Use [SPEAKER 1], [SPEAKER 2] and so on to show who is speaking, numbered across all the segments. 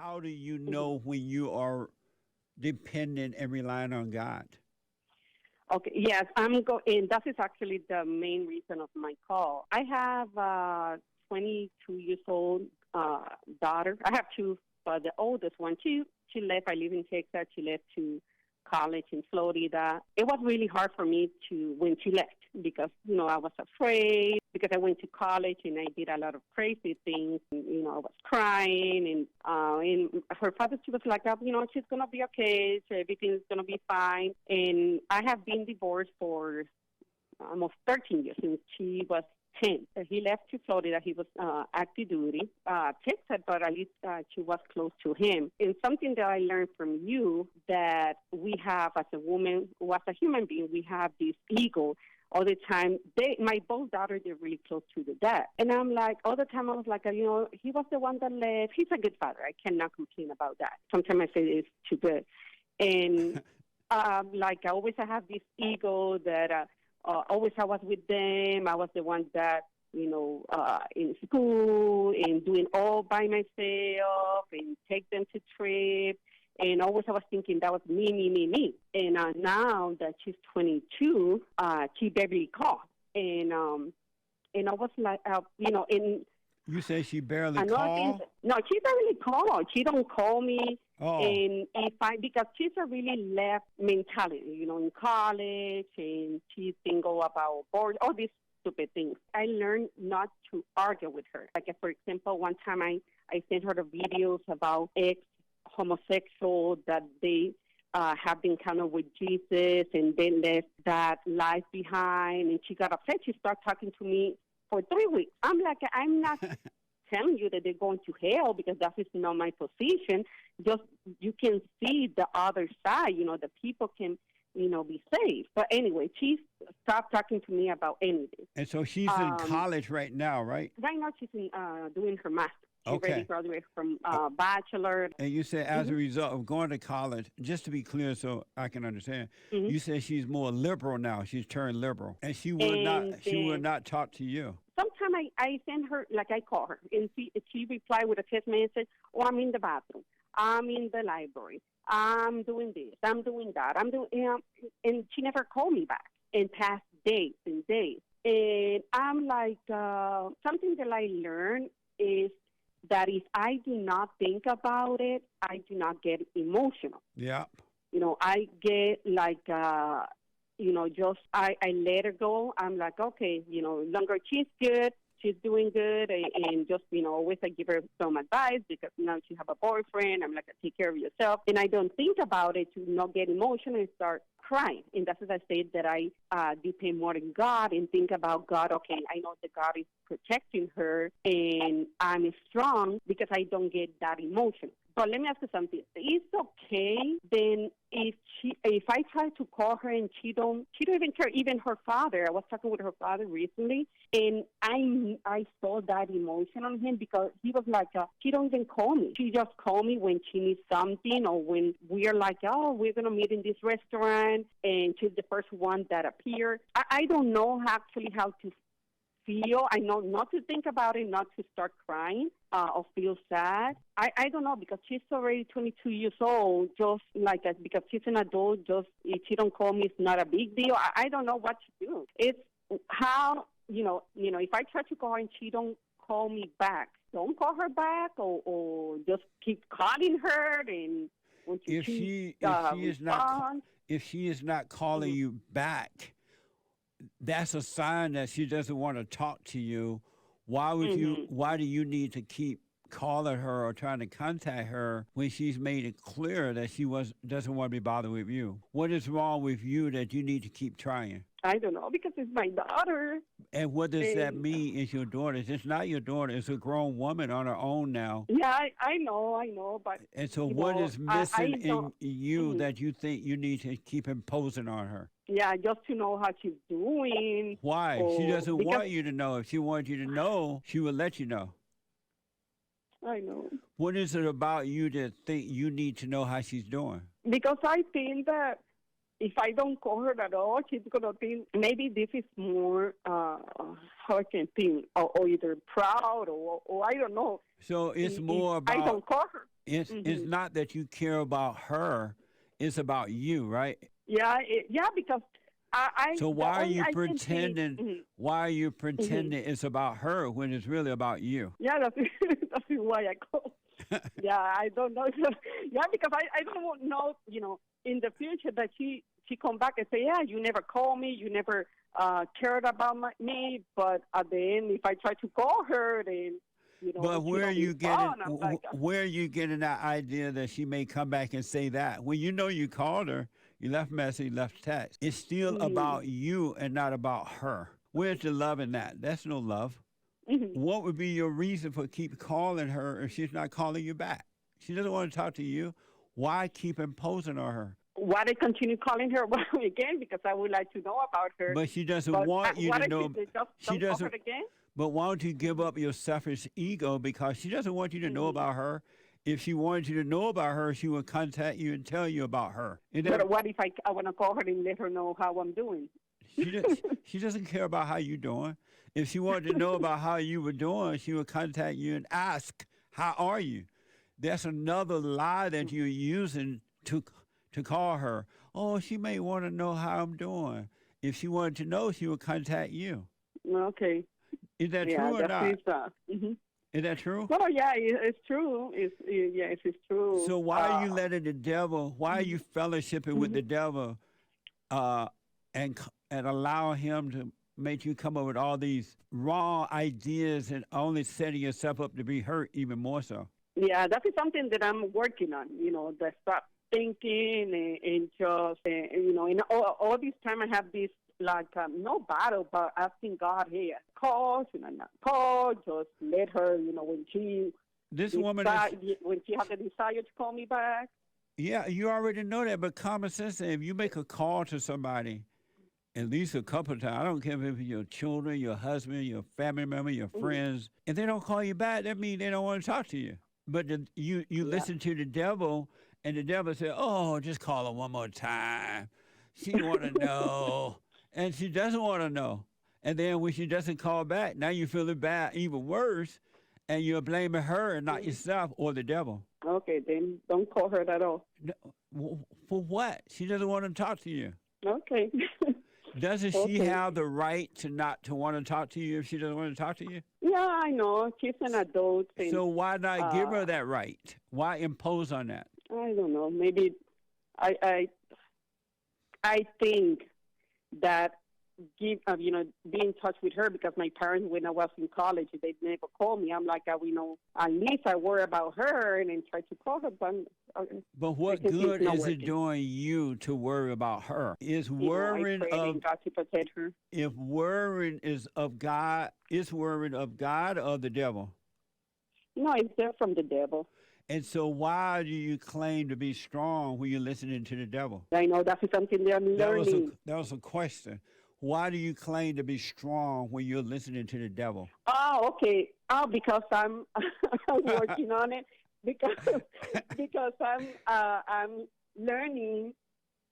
[SPEAKER 1] How do you know when you are dependent and relying on God?
[SPEAKER 2] Okay, yes, and that is actually the main reason of my call. I have a 22 years old daughter. I have two, but the oldest one, she left. I live in Texas. She left to college in Florida. It was really hard for me when she left because, I was afraid because I went to college and I did a lot of crazy things. And, I was crying and her father, she was like, she's going to be okay. So everything's going to be fine. And I have been divorced for almost 13 years since she was 10. He left to Florida. He was active duty, Texas, but at least she was close to him. And something that I learned from you that we have as a woman, or as a human being, we have this ego all the time. My both daughters, they're really close to the dad. And I'm like, all the time I was like, he was the one that left. He's a good father. I cannot complain about that. Sometimes I say it's too good. And I have this ego that always I was with them. I was the one that, in school and doing all by myself and take them to trips. And always I was thinking that was me. And now that she's 22, she barely calls. And I was like, and
[SPEAKER 1] you say she barely calls?
[SPEAKER 2] No, she doesn't really call. She don't call me.
[SPEAKER 1] Oh.
[SPEAKER 2] And because she's a really left mentality, in college, and she's single about board, all these stupid things. I learned not to argue with her. Like, for example, one time I sent her the videos about ex-homosexual that they have been kind of with Jesus and they left that life behind, and she got upset. She started talking to me for 3 weeks. I'm like, I'm not telling you that they're going to hell because that is not my position. Just you can see the other side, the people can, be saved. But anyway, she stopped talking to me about anything.
[SPEAKER 1] And so she's in college right now, right?
[SPEAKER 2] Right now she's doing her master's. She
[SPEAKER 1] Okay.
[SPEAKER 2] already graduated from bachelor.
[SPEAKER 1] And you said as a result of going to college, just to be clear so I can understand, you said she's more liberal now. She's turned liberal. And she will not talk to you.
[SPEAKER 2] Sometimes I send her, I call her, and she replied with a text message, I'm in the bathroom. I'm in the library. I'm doing this. I'm doing that. And she never called me back and passed days and days. And I'm like, something that I learned is that if I do not think about it, I do not get emotional.
[SPEAKER 1] Yeah.
[SPEAKER 2] I get I let her go. I'm like, okay, longer she's good. She's doing good, and just, always I give her some advice because now she have a boyfriend. I'm like, take care of yourself. And I don't think about it to not get emotional and start crying. And that's as I said that I depend more on God and think about God. Okay, I know that God is protecting her, and I'm strong because I don't get that emotional. But let me ask you something. It's okay then if I try to call her and she don't even care. Even her father, I was talking with her father recently, and I saw that emotion on him because he was like, she don't even call me. She just call me when she needs something or when we are like, we're going to meet in this restaurant, and she's the first one that appeared. I don't know actually how to feel. I know not to think about it, not to start crying or feel sad. I don't know because she's already 22 years old. Just like that, because she's an adult. Just if she don't call me, it's not a big deal. I don't know what to do. It's how if I try to call her and she don't call me back, don't call her back or just keep calling her and.
[SPEAKER 1] If she is not calling you back, that's a sign that she doesn't want to talk to you. Why would you? Why do you need to keep calling her or trying to contact her when she's made it clear that she doesn't want to be bothered with you? What is wrong with you that you need to keep trying?
[SPEAKER 2] I don't know, because it's my daughter.
[SPEAKER 1] And what does that mean? It's your daughter. It's not your daughter. It's a grown woman on her own now.
[SPEAKER 2] Yeah, I know, but...
[SPEAKER 1] And so what is missing in you that you think you need to keep imposing on her?
[SPEAKER 2] Yeah, just to know how she's doing.
[SPEAKER 1] Why? She doesn't want you to know. If she wanted you to know, she would let you know.
[SPEAKER 2] I know.
[SPEAKER 1] What is it about you that think you need to know how she's doing?
[SPEAKER 2] Because I think that if I don't call her at all, she's going to think maybe this is more, how I can think, or either proud or I don't know.
[SPEAKER 1] So it's more about...
[SPEAKER 2] I don't call her.
[SPEAKER 1] It's not that you care about her; it's about you, right?
[SPEAKER 2] Yeah, because
[SPEAKER 1] So
[SPEAKER 2] the
[SPEAKER 1] why are
[SPEAKER 2] only
[SPEAKER 1] you
[SPEAKER 2] I can see.
[SPEAKER 1] pretending? Why are you pretending it's about her when it's really about you?
[SPEAKER 2] Yeah, that's that's why I call. Yeah, I don't know. Yeah, because I don't know, in the future that she come back and say, yeah, you never call me, you never cared about me, but at the end, if I try to call her, then
[SPEAKER 1] But
[SPEAKER 2] she
[SPEAKER 1] where are
[SPEAKER 2] don't
[SPEAKER 1] you getting?
[SPEAKER 2] respond. I'm like,
[SPEAKER 1] Where are you getting that idea that she may come back and say that when you know you called her, you left message, you left text? It's still about you and not about her. Where's the love in that? That's no love. What would be your reason for keep calling her if she's not calling you back? She doesn't want to talk to you. Why keep imposing on her?
[SPEAKER 2] why I continue calling her again, because I would like to know about her.
[SPEAKER 1] But she doesn't
[SPEAKER 2] But
[SPEAKER 1] want you
[SPEAKER 2] what
[SPEAKER 1] to
[SPEAKER 2] if
[SPEAKER 1] know.
[SPEAKER 2] she just
[SPEAKER 1] She
[SPEAKER 2] don't call her
[SPEAKER 1] doesn't.
[SPEAKER 2] again?
[SPEAKER 1] But why don't you give up your selfish ego because she doesn't want you to know about her. If she wanted you to know about her, she would contact you and tell you about her.
[SPEAKER 2] But what if I want to call her and let her know how I'm doing?
[SPEAKER 1] She doesn't care about how you're doing. If she wanted to know about how you were doing, she would contact you and ask, "How are you?" That's another lie that you're using to call her. Oh, she may want to know how I'm doing. If she wanted to know, she would contact you.
[SPEAKER 2] Okay.
[SPEAKER 1] Is that
[SPEAKER 2] Yeah,
[SPEAKER 1] true or not?
[SPEAKER 2] mm-hmm.
[SPEAKER 1] Is that true?
[SPEAKER 2] Well, yeah, it's true. Yes, it's true.
[SPEAKER 1] So why are you letting the devil? Why are you fellowshipping with the devil, and allow him to make you come up with all these wrong ideas and only setting yourself up to be hurt even more so?
[SPEAKER 2] Yeah, that is something that I'm working on. The stop thinking and just, in all this time I have this like no battle, but asking God, hey, call, should I not call? Just let her, when she
[SPEAKER 1] This woman is,
[SPEAKER 2] when she has the desire to call me back.
[SPEAKER 1] yeah, you already know that, but common sense, if you make a call to somebody at least a couple of times, I don't care if it's your children, your husband, your family member, your friends, and they don't call you back, that means they don't want to talk to you. But you listen to the devil, and the devil said, oh, just call her one more time. She want to know. And she doesn't want to know. And then when she doesn't call back, now you feeling bad, even worse, and you're blaming her and not yourself or the devil.
[SPEAKER 2] Okay, then don't call her at all.
[SPEAKER 1] For what? She doesn't want to talk to you.
[SPEAKER 2] Okay.
[SPEAKER 1] Doesn't she have the right to not to want to talk to you if she doesn't want to talk to you?
[SPEAKER 2] Yeah, I know. She's an adult. And,
[SPEAKER 1] so why not give her that right? Why impose on that?
[SPEAKER 2] I don't know. Maybe I think that be in touch with her, because my parents, when I was in college, they never called me. I'm like, at least I worry about her and then try to call her.
[SPEAKER 1] But what good is it doing you to worry about her? Is worrying of
[SPEAKER 2] God to protect her?
[SPEAKER 1] If worrying is of God, is worrying of God or the devil?
[SPEAKER 2] No, it's there from the devil.
[SPEAKER 1] And so why do you claim to be strong when you're listening to the devil?
[SPEAKER 2] I know that's something that I'm learning.
[SPEAKER 1] That was a question. Why do you claim to be strong when you're listening to the devil?
[SPEAKER 2] Oh, okay. Oh, because I'm working on it. Because I'm learning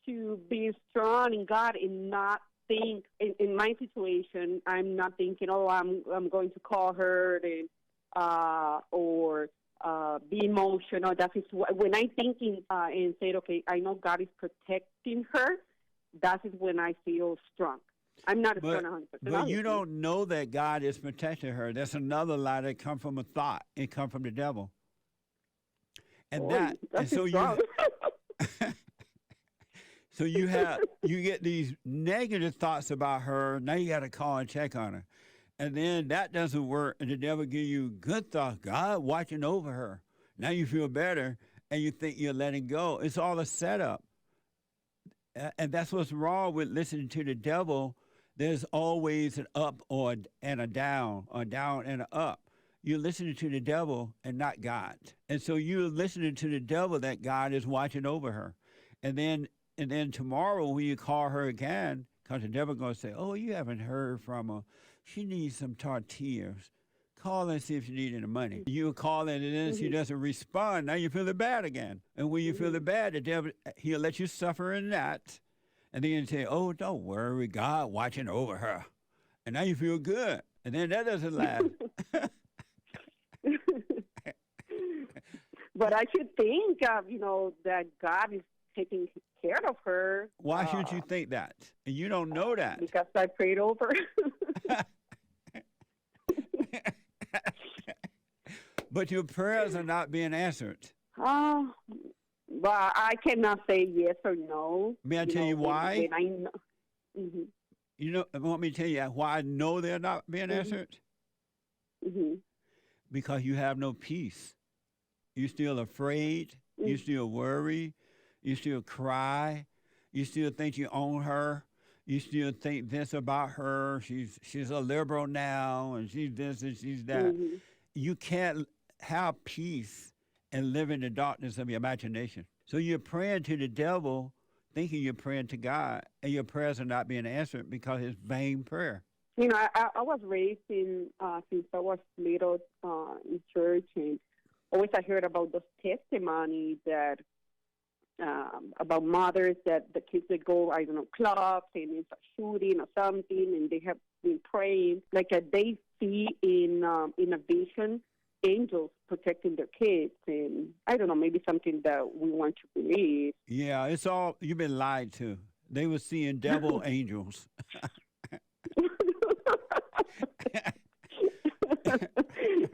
[SPEAKER 2] to be strong in God and not think in my situation. I'm not thinking, oh, I'm going to call her or be emotional. That is when I'm thinking and say, okay, I know God is protecting her. That is when I feel strong. I'm not a strong 100%.
[SPEAKER 1] But you don't know that God is protecting her. That's another lie that comes from a thought. It comes from the devil. And so you get these negative thoughts about her. Now you got to call and check on her. And then that doesn't work, and the devil give you good thoughts. God watching over her. Now you feel better, and you think you're letting go. It's all a setup. And that's what's wrong with listening to the devil. There's always an up and a down, or down and an up. You're listening to the devil and not God. And so you're listening to the devil that God is watching over her. And then tomorrow when you call her again, because the devil going to say, oh, you haven't heard from her. She needs some tortillas. Call and see if she needs any money. You call in and then she doesn't respond. Now you feel bad again. And when you feel bad, the devil, he'll let you suffer in that. And then you say, oh, don't worry, God watching over her. And now you feel good. And then that doesn't last.
[SPEAKER 2] But I should think, that God is taking care of her.
[SPEAKER 1] Why should you think that? And you don't know that.
[SPEAKER 2] Because I prayed over.
[SPEAKER 1] But your prayers are not being answered.
[SPEAKER 2] Well, I cannot say yes or no.
[SPEAKER 1] May I tell you why?
[SPEAKER 2] When I know. Mm-hmm.
[SPEAKER 1] You know, want me to tell you why I know they're not being answered?
[SPEAKER 2] Mm-hmm.
[SPEAKER 1] Because you have no peace. You're still afraid. Mm-hmm. You still worry. You still cry. You still think you own her. You still think this about her. She's a liberal now, and she's this and she's that. Mm-hmm. You can't have peace and live in the darkness of your imagination. So you're praying to the devil, thinking you're praying to God, and your prayers are not being answered because it's vain prayer.
[SPEAKER 2] You know, I was raised in, since I was little in church, and always I heard about those testimonies that, about mothers that the kids that go, I don't know, clubs, and it's a shooting or something, and they have been praying, like they see in a vision angels protecting their kids, and I don't know, maybe something that we want to believe.
[SPEAKER 1] Yeah, it's all, you've been lied to. They were seeing devil angels.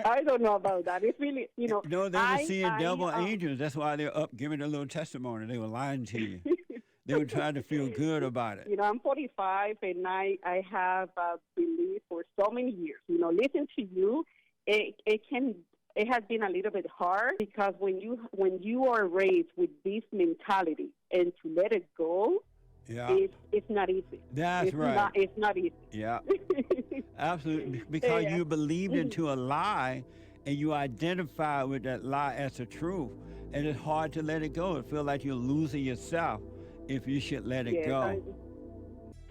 [SPEAKER 2] I don't know about that. It's really,
[SPEAKER 1] No, they were seeing devil angels. That's why they're up giving a little testimony. They were lying to you. They were trying to feel good about it.
[SPEAKER 2] I'm 45, and I have believed for so many years. Listen to you, it has been a little bit hard, because when you are raised with this mentality and to let it go,
[SPEAKER 1] yeah,
[SPEAKER 2] it's not easy.
[SPEAKER 1] That's right.
[SPEAKER 2] It's not easy.
[SPEAKER 1] Yeah, absolutely. Because you believed into a lie, and you identify with that lie as the truth, and it's hard to let it go. It feels like you're losing yourself if you should let it go.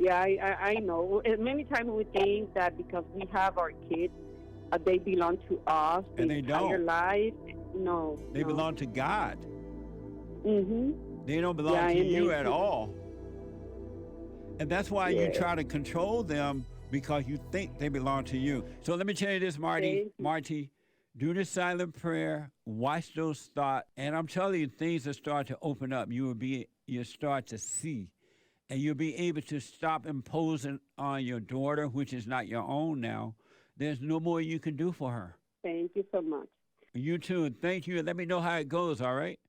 [SPEAKER 2] I know. And many times we think that because we have our kids, they belong to us.
[SPEAKER 1] And they don't.
[SPEAKER 2] Entire life. No.
[SPEAKER 1] They belong to God.
[SPEAKER 2] Mm-hmm.
[SPEAKER 1] They don't belong to you at all. And that's why you try to control them, because you think they belong to you. So let me tell you this, Marty, do the silent prayer, watch those thoughts, and I'm telling you, things will start to open up. You'll start to see, and you'll be able to stop imposing on your daughter, which is not your own now. There's no more you can do for her.
[SPEAKER 2] Thank you so much.
[SPEAKER 1] You too. Thank you. Let me know how it goes, all right?